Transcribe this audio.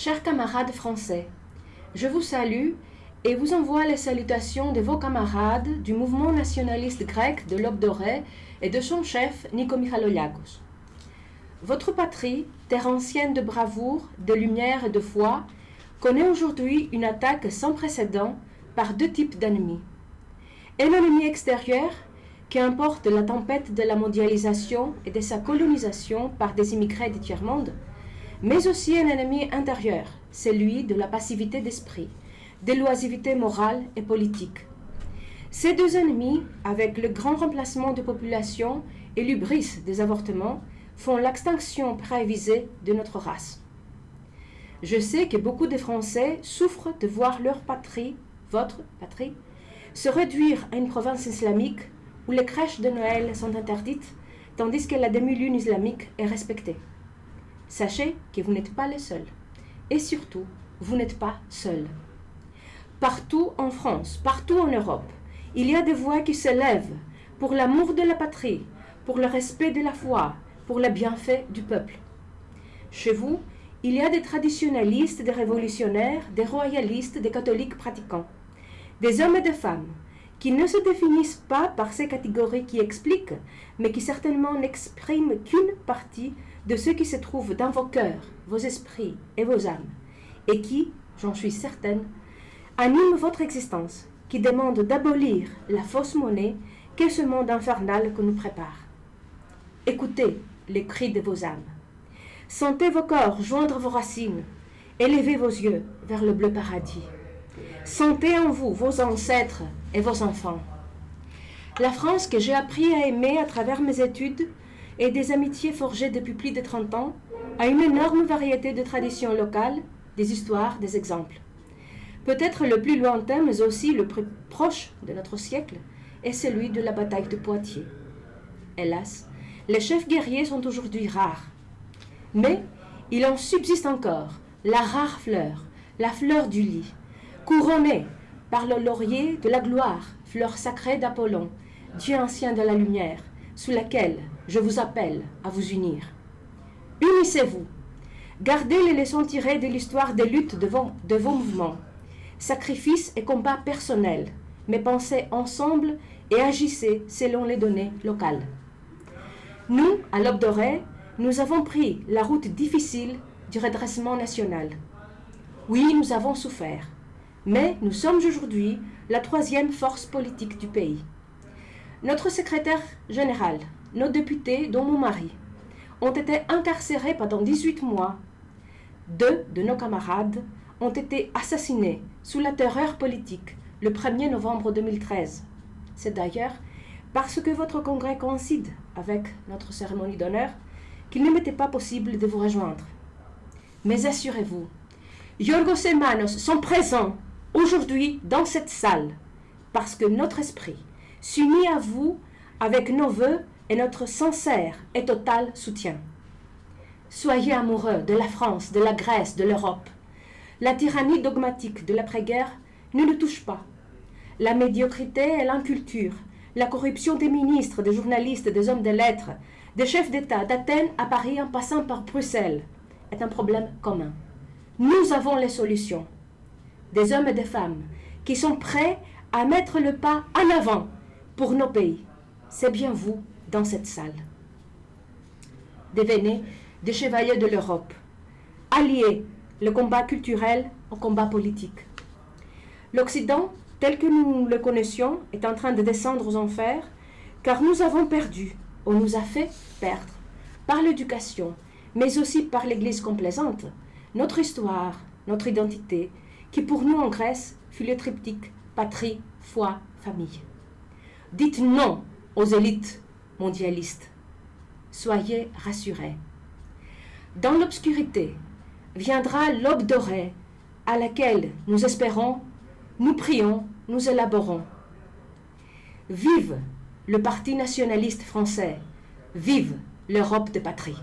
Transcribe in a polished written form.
Chers camarades français, je vous salue et vous envoie les salutations de vos camarades du mouvement nationaliste grec de l'Aube dorée et de son chef Nikos Michaloliakos. Votre patrie, terre ancienne de bravoure, de lumière et de foi, connaît aujourd'hui une attaque sans précédent par deux types d'ennemis. Un ennemi extérieur qui importe la tempête de la mondialisation et de sa colonisation par des immigrés du tiers-monde, mais aussi un ennemi intérieur, celui de la passivité d'esprit, de l'oisiveté morale et politique. Ces deux ennemis, avec le grand remplacement de population et l'hubris des avortements, font l'extinction prévisée de notre race. Je sais que beaucoup de Français souffrent de voir leur patrie, votre patrie, se réduire à une province islamique où les crèches de Noël sont interdites, tandis que la demi-lune islamique est respectée. Sachez que vous n'êtes pas les seuls. Et surtout, vous n'êtes pas seuls. Partout en France, partout en Europe, il y a des voix qui s'élèvent pour l'amour de la patrie, pour le respect de la foi, pour le bienfait du peuple. Chez vous, il y a des traditionnalistes, des révolutionnaires, des royalistes, des catholiques pratiquants, des hommes et des femmes qui ne se définissent pas par ces catégories qui expliquent, mais qui certainement n'expriment qu'une partie de ce qui se trouve dans vos cœurs, vos esprits et vos âmes, et qui, j'en suis certaine, animent votre existence, qui demandent d'abolir la fausse monnaie qu'est ce monde infernal que nous prépare. Écoutez les cris de vos âmes. Sentez vos corps joindre vos racines. Élevez vos yeux vers le bleu paradis. Sentez en vous vos ancêtres et vos enfants. La France que j'ai appris à aimer à travers mes études et des amitiés forgées depuis plus de 30 ans a une énorme variété de traditions locales, des histoires, des exemples. Peut-être le plus lointain, mais aussi le plus proche de notre siècle, est celui de la bataille de Poitiers. Hélas, les chefs guerriers sont aujourd'hui rares. Mais il en subsiste encore la rare fleur, la fleur du lis, couronnée par le laurier de la gloire, fleur sacrée d'Apollon, Dieu ancien de la lumière, sous laquelle je vous appelle à vous unir. Unissez-vous, gardez les leçons tirées de l'histoire des luttes de vos mouvements, sacrifices et combats personnels, mais pensez ensemble et agissez selon les données locales. Nous, à l'Aube dorée, nous avons pris la route difficile du redressement national. Oui, nous avons souffert, mais nous sommes aujourd'hui la troisième force politique du pays. Notre secrétaire général, nos députés, dont mon mari, ont été incarcérés pendant 18 mois. 2 de nos camarades ont été assassinés sous la terreur politique le 1er novembre 2013. C'est d'ailleurs parce que votre congrès coïncide avec notre cérémonie d'honneur qu'il ne m'était pas possible de vous rejoindre. Mais assurez-vous, Yorgos et Manos sont présents aujourd'hui dans cette salle parce que notre esprit s'unit à vous avec nos vœux et notre sincère et total soutien. Soyez amoureux de la France, de la Grèce, de l'Europe. La tyrannie dogmatique de l'après-guerre ne nous touche pas. La médiocrité et l'inculture, la corruption des ministres, des journalistes, des hommes de lettres, des chefs d'État d'Athènes à Paris en passant par Bruxelles est un problème commun. Nous avons les solutions. Des hommes et des femmes qui sont prêts à mettre le pas en avant pour nos pays. C'est bien vous dans cette salle. Devenez des chevaliers de l'Europe. Alliez le combat culturel au combat politique. L'Occident, tel que nous le connaissions, est en train de descendre aux enfers, car nous avons perdu, on nous a fait perdre, par l'éducation, mais aussi par l'Église complaisante, notre histoire, notre identité, qui pour nous en Grèce fut le triptyque patrie, foi, famille. Dites non aux élites mondialistes. Soyez rassurés. Dans l'obscurité viendra l'aube dorée à laquelle nous espérons, nous prions, nous élaborons. Vive le Parti nationaliste français, vive l'Europe de patrie.